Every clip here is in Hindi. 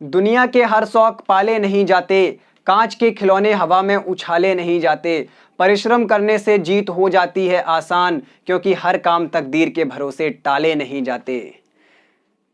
दुनिया के हर शौक पाले नहीं जाते, कांच के खिलौने हवा में उछाले नहीं जाते। परिश्रम करने से जीत हो जाती है आसान, क्योंकि हर काम तकदीर के भरोसे टाले नहीं जाते।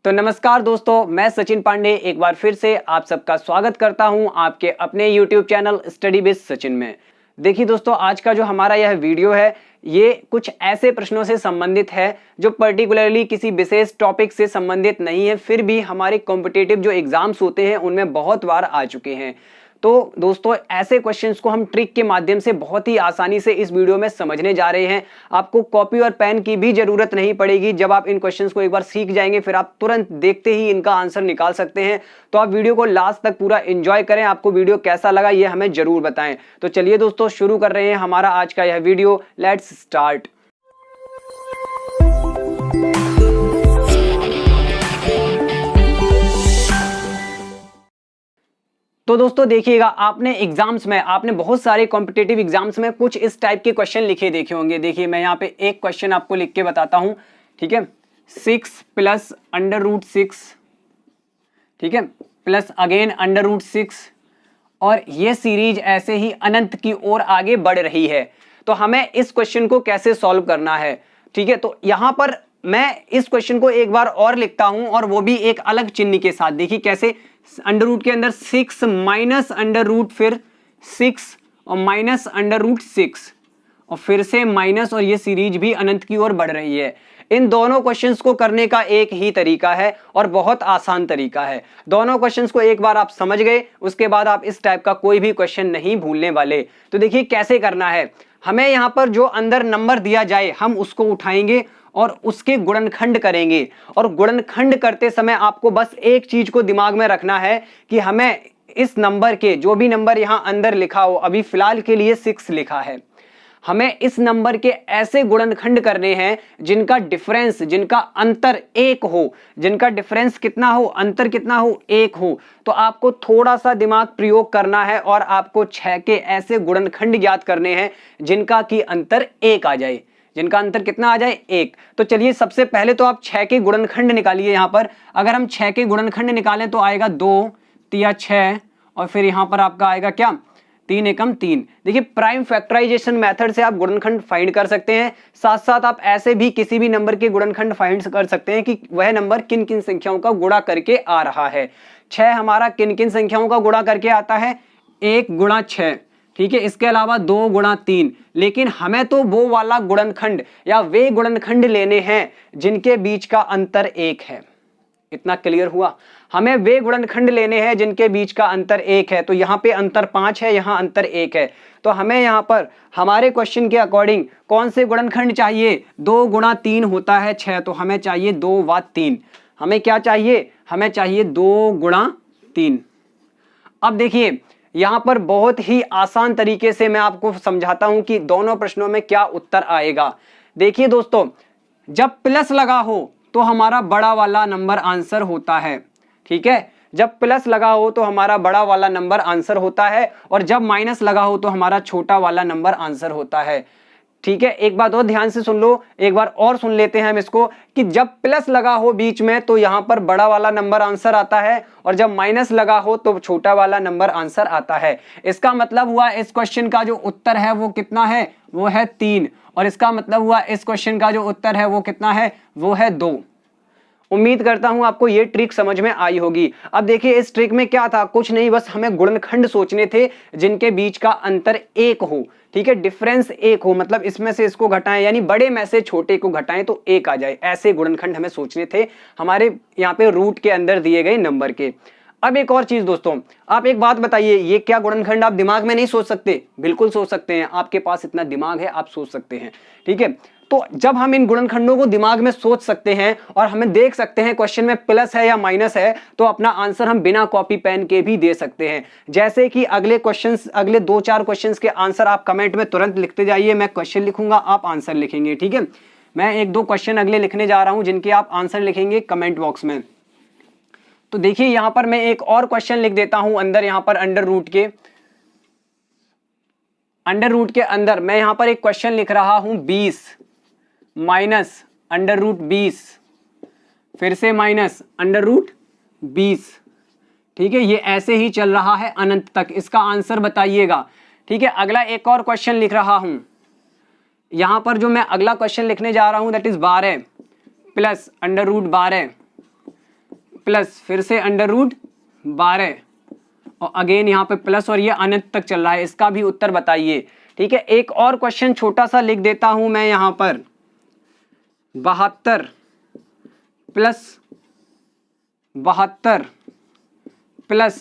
तो नमस्कार दोस्तों, मैं सचिन पांडे एक बार फिर से आप सबका स्वागत करता हूं आपके अपने YouTube channel study with Sachin में। देखिए दोस्तों, आज का जो हमारा यह वीडियो है ये कुछ ऐसे प्रश्नों से संबंधित है जो पर्टिकुलरली किसी विशेष टॉपिक से संबंधित नहीं है, फिर भी हमारे कॉम्पिटिटिव जो एग्जाम्स होते हैं उनमें बहुत बार आ चुके हैं। तो दोस्तों, ऐसे क्वेश्चंस को हम ट्रिक के माध्यम से बहुत ही आसानी से इस वीडियो में समझने जा रहे हैं। आपको कॉपी और पेन की भी जरूरत नहीं पड़ेगी। जब आप इन क्वेश्चंस को एक बार सीख जाएंगे फिर आप तुरंत देखते ही इनका आंसर निकाल सकते हैं। तो आप वीडियो को लास्ट तक पूरा एंजॉय करें। आपको वीडियो कैसा लगा ये हमें जरूर बताएं। तो चलिए दोस्तों, शुरू कर रहे हैं हमारा आज का यह वीडियो। Let's start. तो दोस्तों देखिएगा, आपने बहुत सारे कॉम्पिटिटिव एग्जाम्स में कुछ इस टाइप के क्वेश्चन लिखे देखे होंगे। देखिए मैं यहाँ पे एक क्वेश्चन आपको लिख के बताता हूँ, ठीक है। 6 + √6, ठीक है, प्लस अगेन √6, और ये सीरीज ऐसे ही अनंत की ओर आगे बढ़ रही है। तो हमें इस क्वेश्चन को कैसे सॉल्व करना है, ठीक है। तो यहाँ पर मैं इस क्वेश्चन को एक बार और लिखता हूं, और वो भी एक अलग चिन्ह के साथ। देखिए कैसे, अंडर रूट के अंदर 6 माइनस अंडर रूट, फिर 6 और माइनस अंडर रूट 6, और फिर से माइनस, और ये सीरीज भी अनंत की ओर बढ़ रही है। इन दोनों क्वेश्चंस को करने का एक ही तरीका है और बहुत आसान तरीका है। दोनों क्वेश्चंस को एक बार आप समझ गए, उसके बाद आप इस टाइप का कोई भी क्वेश्चन नहीं भूलने वाले। तो देखिए कैसे करना है। हमें यहाँ पर जो अंदर नंबर दिया जाए हम उसको उठाएंगे और उसके गुणनखंड करेंगे। और गुणनखंड करते समय आपको बस एक चीज को दिमाग में रखना है कि हमें इस नंबर के, जो भी नंबर यहाँ अंदर लिखा हो, अभी फिलहाल के लिए 6 लिखा है, हमें इस नंबर के ऐसे गुणनखंड करने हैं जिनका डिफरेंस, जिनका अंतर 1 हो। जिनका डिफरेंस कितना हो, अंतर कितना हो, 1 हो। तो आपको थोड़ा सा दिमाग प्रयोग करना है और आपको 6 के ऐसे गुणनखंड ज्ञात करने हैं जिनका की अंतर 1 आ जाए। जिनका अंतर कितना आ जाए, 1। तो चलिए सबसे पहले तो आप 6 के गुणनखंड निकालिए। यहाँ पर अगर हम 6 के गुणनखंड निकालें तो आएगा 2 तिया 6, और फिर यहाँ पर आपका आएगा क्या, 3 एकम 3। देखिए प्राइम फैक्टराइजेशन मेथड से आप गुणनखंड फाइंड कर सकते हैं। साथ साथ आप ऐसे भी किसी भी नंबर के गुणनखंड फाइंड कर सकते हैं कि वह नंबर किन किन संख्याओं का गुणा करके आ रहा है। 6 हमारा किन किन संख्याओं का गुणा करके आता है, 1 × 6, ठीक है। इसके अलावा 2 × 3। लेकिन हमें तो वो वाला गुणनखंड या वे गुणनखंड लेने हैं जिनके बीच का अंतर 1 है। इतना क्लियर हुआ। हमें वे गुणनखंड लेने हैं जिनके बीच का अंतर 1 है। तो यहाँ पे अंतर 5 है, यहाँ अंतर 1 है। तो हमें यहाँ पर हमारे क्वेश्चन के अकॉर्डिंग कौन से गुणनखंड चाहिए, 2 × 3 होता है 6, तो हमें चाहिए 2 व 3। हमें क्या चाहिए, हमें चाहिए 2 × 3। अब देखिए यहां पर बहुत ही आसान तरीके से मैं आपको समझाता हूं कि दोनों प्रश्नों में क्या उत्तर आएगा। देखिए दोस्तों, जब प्लस लगा हो तो हमारा बड़ा वाला नंबर आंसर होता है, ठीक है। जब प्लस लगा हो तो हमारा बड़ा वाला नंबर आंसर होता है, और जब माइनस लगा हो तो हमारा छोटा वाला नंबर आंसर होता है, ठीक है। एक बात और ध्यान से सुन लो, एक बार और सुन लेते हैं हम इसको, कि जब प्लस लगा हो बीच में तो यहां पर बड़ा वाला नंबर आंसर आता है, और जब माइनस लगा हो तो छोटा वाला नंबर आंसर आता है। इसका मतलब हुआ इस क्वेश्चन का जो उत्तर है वो कितना है, वो है 3। और इसका मतलब हुआ इस क्वेश्चन का जो उत्तर है वो कितना है, वो है 2। उम्मीद करता हूं आपको ये ट्रिक समझ में आई होगी। अब देखिए इस ट्रिक में क्या था, कुछ नहीं, बस हमें गुणनखंड सोचने थे जिनके बीच का अंतर 1 हो, ठीक है, डिफरेंस 1 हो। मतलब इसमें से इसको घटाएं, यानी बड़े में से छोटे को घटाएं तो 1 आ जाए। ऐसे गुणनखंड हमें सोचने थे हमारे यहाँ पे रूट के अंदर दिए गए नंबर के। अब एक और चीज दोस्तों, आप एक बात बताइए, ये क्या गुणनखंड आप दिमाग में नहीं सोच सकते? बिल्कुल सोच सकते हैं, आपके पास इतना दिमाग है, आप सोच सकते हैं, ठीक है। तो जब हम इन गुणनखंडों को दिमाग में सोच सकते हैं और हमें देख सकते हैं क्वेश्चन में प्लस है या माइनस है, तो अपना आंसर हम बिना कॉपी पेन के भी दे सकते हैं। जैसे कि अगले 2-4 क्वेश्चंस के आंसर आप कमेंट में तुरंत लिखते जाइए। मैं क्वेश्चन लिखूंगा, आप आंसर लिखेंगे, ठीक है। मैं 1-2 क्वेश्चन अगले लिखने जा रहा हूं जिनके आप आंसर लिखेंगे कमेंट बॉक्स में। तो देखिए यहां पर मैं एक और क्वेश्चन लिख देता हूं अंदर, यहां पर अंडर रूट के अंदर मैं यहां पर एक क्वेश्चन लिख रहा हूं, 20 माइनस √20, फिर से माइनस √20, ठीक है, ये ऐसे ही चल रहा है अनंत तक। इसका आंसर बताइएगा। ठीक है, अगला एक और क्वेश्चन लिख रहा हूं। यहां पर जो मैं अगला क्वेश्चन लिखने जा रहा हूं दैट इज 12 प्लस √12 प्लस फिर से √12 और अगेन यहाँ पे प्लस, और ये अनंत तक चल रहा है। इसका भी उत्तर बताइए। ठीक है, एक और क्वेश्चन छोटा सा लिख देता हूं मैं यहां पर, 72 प्लस 72 प्लस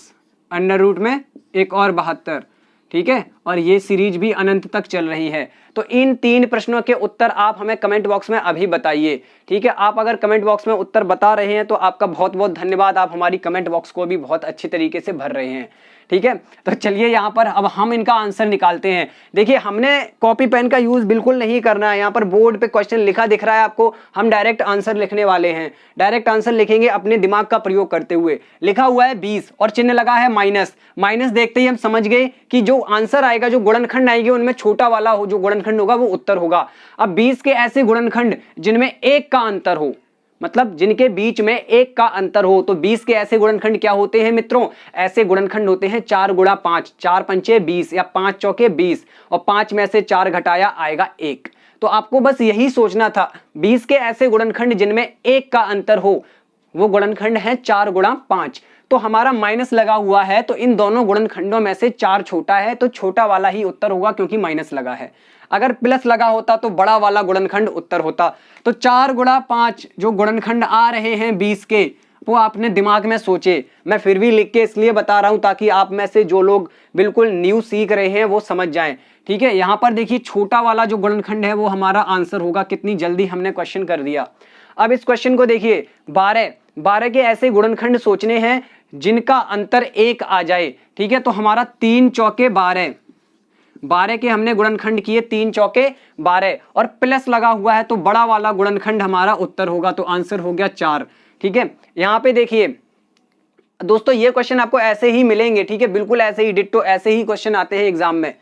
√ में एक और 72। ठीक है, और ये सीरीज भी अनंत तक चल रही है। तो इन 3 प्रश्नों के उत्तर आप हमें कमेंट बॉक्स में अभी बताइए। ठीक है, आप अगर कमेंट बॉक्स में उत्तर बता रहे हैं तो आपका बहुत बहुत धन्यवाद। आप हमारी कमेंट बॉक्स को भी बहुत अच्छी तरीके से भर रहे हैं। ठीक है, तो चलिए यहाँ पर अब हम इनका आंसर निकालते हैं। देखिए, हमने कॉपी पेन का यूज बिल्कुल नहीं करना है। यहाँ पर बोर्ड पे क्वेश्चन लिखा दिख रहा है आपको, हम डायरेक्ट आंसर लिखने वाले हैं। डायरेक्ट आंसर लिखेंगे अपने दिमाग का प्रयोग करते हुए। लिखा हुआ है 20 और चिन्ह लगा है माइनस। माइनस देखते ही हम समझ गए कि जो आंसर आएगा, जो गुणनखंड आएंगे उनमें छोटा वाला हो, जो गुणनखंड होगा वो उत्तर होगा। अब 20 के ऐसे गुणनखंड जिनमें 1 का अंतर हो, मतलब जिनके बीच में 1 का अंतर हो, तो 20 के ऐसे गुणनखंड क्या होते हैं मित्रों? ऐसे गुणनखंड होते हैं 4 × 5, 4 पंचे 20 या 5 चौके 20, और 5 में से 4 घटाया आएगा 1। तो आपको बस यही सोचना था, 20 के ऐसे गुणनखंड जिनमें 1 का अंतर हो वो गुणनखंड है 4 × 5। तो हमारा माइनस लगा हुआ है, तो इन दोनों गुणनखंडों में से 4 छोटा है, तो छोटा वाला ही उत्तर होगा क्योंकि माइनस लगा है। अगर प्लस लगा होता तो बड़ा वाला गुणनखंड उत्तर होता। तो 4 × 5 जो गुणनखंड आ रहे हैं 20 के, वो आपने दिमाग में सोचे। मैं फिर भी लिख के इसलिए बता रहा हूं ताकि आप में से जो लोग बिल्कुल न्यू सीख रहे हैं वो समझ जाएं। ठीक है, यहां पर देखिए छोटा वाला जो गुणनखंड है वो हमारा आंसर होगा। कितनी जल्दी हमने क्वेश्चन कर दिया। अब इस क्वेश्चन को देखिए, 12 के ऐसे गुणनखंड सोचने हैं जिनका अंतर 1 आ जाए। ठीक है, तो हमारा 3 चौके 12 के हमने गुणनखंड किए, 3 चौके 12 और प्लस लगा हुआ है, तो बड़ा वाला गुणनखंड हमारा उत्तर होगा। तो आंसर हो गया 4। ठीक है, यहां पे देखिए दोस्तों, ये क्वेश्चन आपको ऐसे ही मिलेंगे। ठीक है, बिल्कुल ऐसे ही डिट्टो ऐसे ही क्वेश्चन आते हैं एग्जाम में।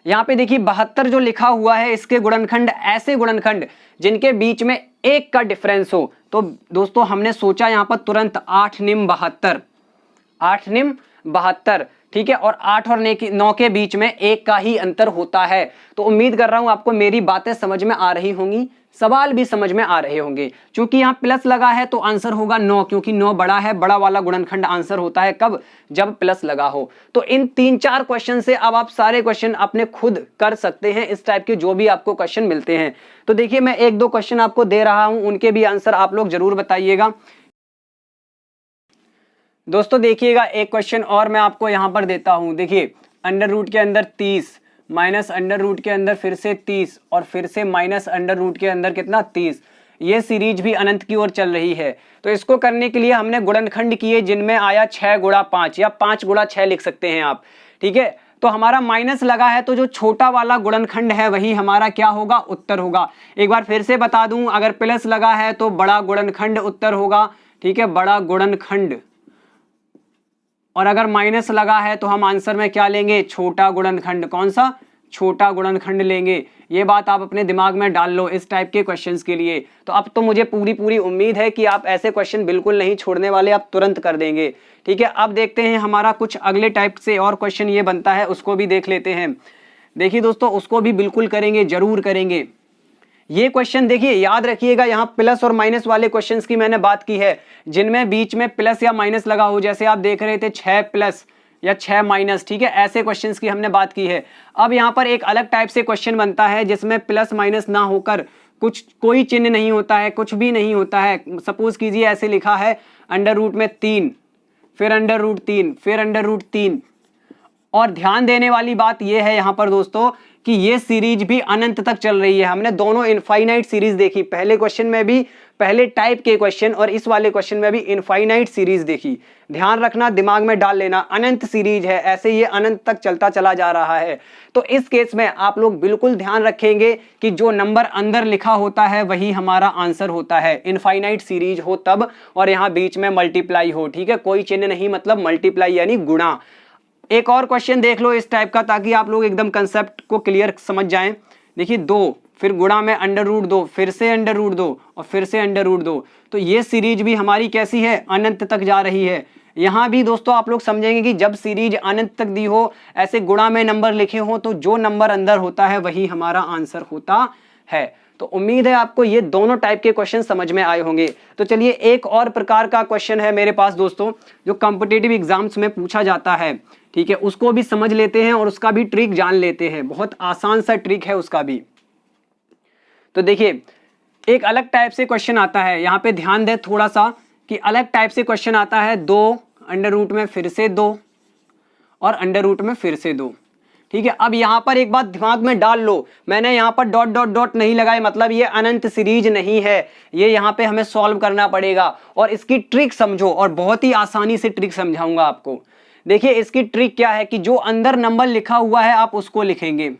यहाँ पे देखिए 72 जो लिखा हुआ है, इसके गुणनखंड ऐसे गुणनखंड जिनके बीच में 1 का डिफरेंस हो। तो दोस्तों हमने सोचा यहाँ पर तुरंत 8 निम 72, 8 निम 72। ठीक है, और 8 और 9 के बीच में 1 का ही अंतर होता है। तो उम्मीद कर रहा हूं आपको मेरी बातें समझ में आ रही होंगी, सवाल भी समझ में आ रहे होंगे। क्योंकि यहाँ प्लस लगा है तो आंसर होगा 9, क्योंकि 9 बड़ा है। बड़ा वाला गुणनखंड आंसर होता है कब? जब प्लस लगा हो। तो इन 3-4 क्वेश्चन से अब आप सारे क्वेश्चन अपने खुद कर सकते हैं, इस टाइप के जो भी आपको क्वेश्चन मिलते हैं। तो देखिए मैं 1-2 क्वेश्चन आपको दे रहा हूं, उनके भी आंसर आप लोग जरूर बताइएगा। दोस्तों देखिएगा एक क्वेश्चन और मैं आपको यहां पर देता हूं। देखिए √ के अंदर 30 माइनस √ के अंदर फिर से 30 और फिर से माइनस √ के अंदर कितना 30। ये सीरीज भी अनंत की ओर चल रही है। तो इसको करने के लिए हमने गुणनखंड किए जिनमें आया 6 × 5 या 5 × 6 लिख सकते हैं आप। ठीक है, तो हमारा माइनस लगा है, तो जो छोटा वाला गुणनखंड है वही हमारा क्या होगा? उत्तर होगा। एक बार फिर से बता दूं, अगर प्लस लगा है तो बड़ा गुणनखंड उत्तर होगा। ठीक है, बड़ा गुणनखंड। और अगर माइनस लगा है तो हम आंसर में क्या लेंगे? छोटा गुणनखंड। कौन सा? छोटा गुणनखंड लेंगे। ये बात आप अपने दिमाग में डाल लो इस टाइप के क्वेश्चंस के लिए। तो अब तो मुझे पूरी उम्मीद है कि आप ऐसे क्वेश्चन बिल्कुल नहीं छोड़ने वाले, आप तुरंत कर देंगे। ठीक है, अब देखते हैं हमारा कुछ अगले टाइप से और क्वेश्चन ये बनता है, उसको भी देख लेते हैं। देखिए दोस्तों, उसको भी बिल्कुल करेंगे, जरूर करेंगे। ये क्वेश्चन देखिए याद रखिएगा, यहाँ प्लस और माइनस वाले क्वेश्चंस की मैंने बात की है, जिनमें बीच में प्लस या माइनस लगा हो। जैसे आप देख रहे थे 6 प्लस या 6 माइनस। ठीक है, ऐसे क्वेश्चंस की हमने बात की है। अब यहाँ पर एक अलग टाइप से क्वेश्चन बनता है जिसमें प्लस माइनस ना होकर कोई चिन्ह नहीं होता है, कुछ भी नहीं होता है। सपोज कीजिए ऐसे लिखा है √ में 3, फिर √3, फिर √3। और ध्यान देने वाली बात यह है यहाँ पर दोस्तों कि ये सीरीज भी अनंत तक चल रही है। हमने दोनों इनफाइनाइट सीरीज देखी, पहले क्वेश्चन में भी, पहले टाइप के क्वेश्चन और इस वाले क्वेश्चन में भी इनफाइनाइट सीरीज देखी। ध्यान रखना, दिमाग में डाल लेना, अनंत सीरीज है, ऐसे ये अनंत तक चलता चला जा रहा है। तो इस केस में आप लोग बिल्कुल ध्यान रखेंगे कि जो नंबर अंदर लिखा होता है वही हमारा आंसर होता है। इनफाइनाइट सीरीज हो तब, और यहाँ बीच में मल्टीप्लाई हो। ठीक है, कोई चिन्ह नहीं, मतलब मल्टीप्लाई यानी गुणा। एक और क्वेश्चन देख लो इस टाइप का, ताकि आप लोग एकदम कंसेप्ट को क्लियर समझ जाएं। देखिए 2, फिर गुणा में √2, फिर से √2 और फिर से √2। तो ये सीरीज भी हमारी कैसी है? अनंत तक जा रही है। यहाँ भी दोस्तों आप लोग समझेंगे कि जब सीरीज अनंत तक दी हो, ऐसे गुणा में नंबर लिखे हो, तो जो नंबर अंदर होता है वही हमारा आंसर होता है। तो उम्मीद है आपको ये दोनों टाइप के क्वेश्चन समझ में आए होंगे। तो चलिए एक और प्रकार का क्वेश्चन है मेरे पास दोस्तों, जो कॉम्पिटिटिव एग्जाम्स में पूछा जाता है, ठीक है, उसको भी समझ लेते हैं और उसका भी ट्रिक जान लेते हैं। बहुत आसान सा ट्रिक है उसका भी। तो देखिए एक अलग टाइप से क्वेश्चन आता है, यहाँ पे ध्यान दें थोड़ा सा कि अलग टाइप से क्वेश्चन आता है, 2 अंडर रूट में फिर से 2 और अंडर रूट में फिर से 2, ठीक है। अब यहां पर एक बात दिमाग में डाल लो, मैंने यहां पर डॉट डॉट डॉट नहीं लगाए, मतलब ये अनंत सीरीज नहीं है, ये यहां पे हमें सॉल्व करना पड़ेगा। और इसकी ट्रिक समझो, और बहुत ही आसानी से ट्रिक समझाऊंगा आपको। देखिए इसकी ट्रिक क्या है कि जो अंदर नंबर लिखा हुआ है आप उसको लिखेंगे,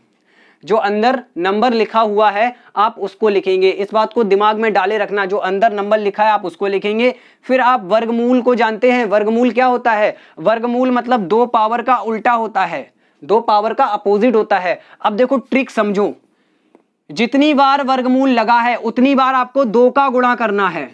जो अंदर नंबर लिखा हुआ है आप उसको लिखेंगे। इस बात को दिमाग में डाले रखना, जो अंदर नंबर लिखा है आप उसको लिखेंगे। फिर आप वर्गमूल को जानते हैं, वर्गमूल क्या होता है? वर्गमूल मतलब 2 पावर का उल्टा होता है, 2 पावर का अपोजिट होता है। अब देखो ट्रिक समझो, जितनी बार वर्गमूल लगा है उतनी बार आपको 2 का गुणा करना है।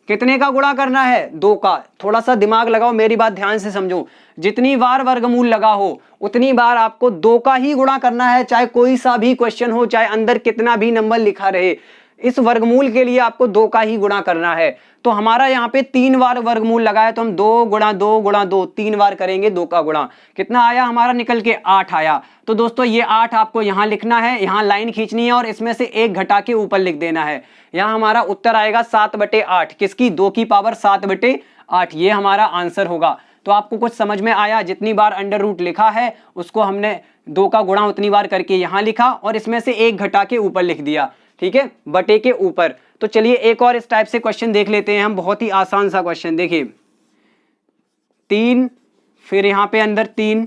कितने का गुणा करना है? 2 का। थोड़ा सा दिमाग लगाओ, मेरी बात ध्यान से समझो। जितनी बार वर्गमूल लगा हो उतनी बार आपको 2 का ही गुणा करना है, चाहे कोई सा भी क्वेश्चन हो, चाहे अंदर कितना भी नंबर लिखा रहे। इस वर्गमूल के लिए आपको 2 का ही गुणा करना है। तो हमारा यहाँ पे 3 बार वर्गमूल लगा है, तो हम 2 गुणा 2 गुणा 2 3 बार करेंगे 2 का गुणा। कितना आया हमारा निकल के? 8 आया। तो दोस्तों ये 8 आपको यहाँ लिखना है, यहाँ लाइन खींचनी है और इसमें से 1 घटा के ऊपर लिख देना है। यहाँ हमारा उत्तर आएगा 7/8। किसकी? 2 की पावर 7/8। ये हमारा आंसर होगा। तो आपको कुछ समझ में आया? जितनी बार अंडर रूट लिखा है उसको हमने 2 का गुणा उतनी बार करके यहाँ लिखा और इसमें से 1 घटा के ऊपर लिख दिया, ठीक है, बटे के ऊपर। तो चलिए एक और इस टाइप से क्वेश्चन देख लेते हैं हम, बहुत ही आसान सा क्वेश्चन। देखिए 3, फिर यहाँ पे अंदर 3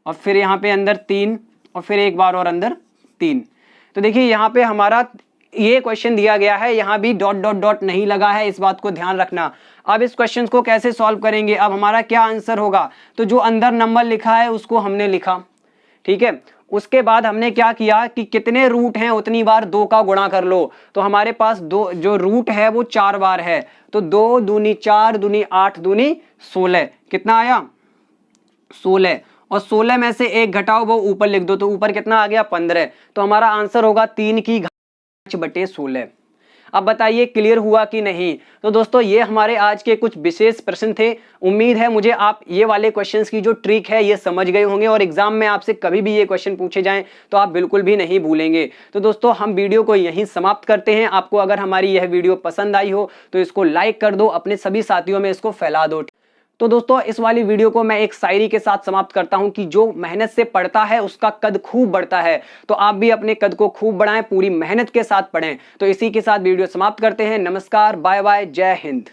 और फिर यहाँ पे अंदर 3 और फिर एक बार और अंदर 3। तो देखिए यहाँ पे हमारा ये क्वेश्चन दिया गया है, यहाँ भी डॉट डॉट डॉट नहीं लगा है, इस बात को ध्यान रखना। अब इस क्वेश्चन को कैसे सॉल्व करेंगे? अब हमारा क्या आंसर होगा? तो जो अंदर नंबर लिखा है उसको हमने लिखा, ठीक है। उसके बाद हमने क्या किया कि कितने रूट हैं उतनी बार 2 का गुणा कर लो। तो हमारे पास 2 जो रूट है वो 4 बार है, तो 2 दूनी 4 दूनी 8 दूनी 16। कितना आया? 16। और 16 में से 1 घटाओ, वो ऊपर लिख दो, तो ऊपर कितना आ गया? 15। तो हमारा आंसर होगा 3 की घात 5/16। अब बताइए क्लियर हुआ कि नहीं? तो दोस्तों ये हमारे आज के कुछ विशेष प्रश्न थे। उम्मीद है मुझे आप ये वाले क्वेश्चंस की जो ट्रिक है ये समझ गए होंगे और एग्जाम में आपसे कभी भी ये क्वेश्चन पूछे जाएं तो आप बिल्कुल भी नहीं भूलेंगे। तो दोस्तों हम वीडियो को यहीं समाप्त करते हैं। आपको अगर हमारी यह वीडियो पसंद आई हो तो इसको लाइक कर दो, अपने सभी साथियों में इसको फैला दो। तो दोस्तों इस वाली वीडियो को मैं एक शायरी के साथ समाप्त करता हूं कि जो मेहनत से पढ़ता है उसका कद खूब बढ़ता है। तो आप भी अपने कद को खूब बढ़ाएं, पूरी मेहनत के साथ पढ़ें। तो इसी के साथ वीडियो समाप्त करते हैं। नमस्कार, बाय बाय, जय हिंद।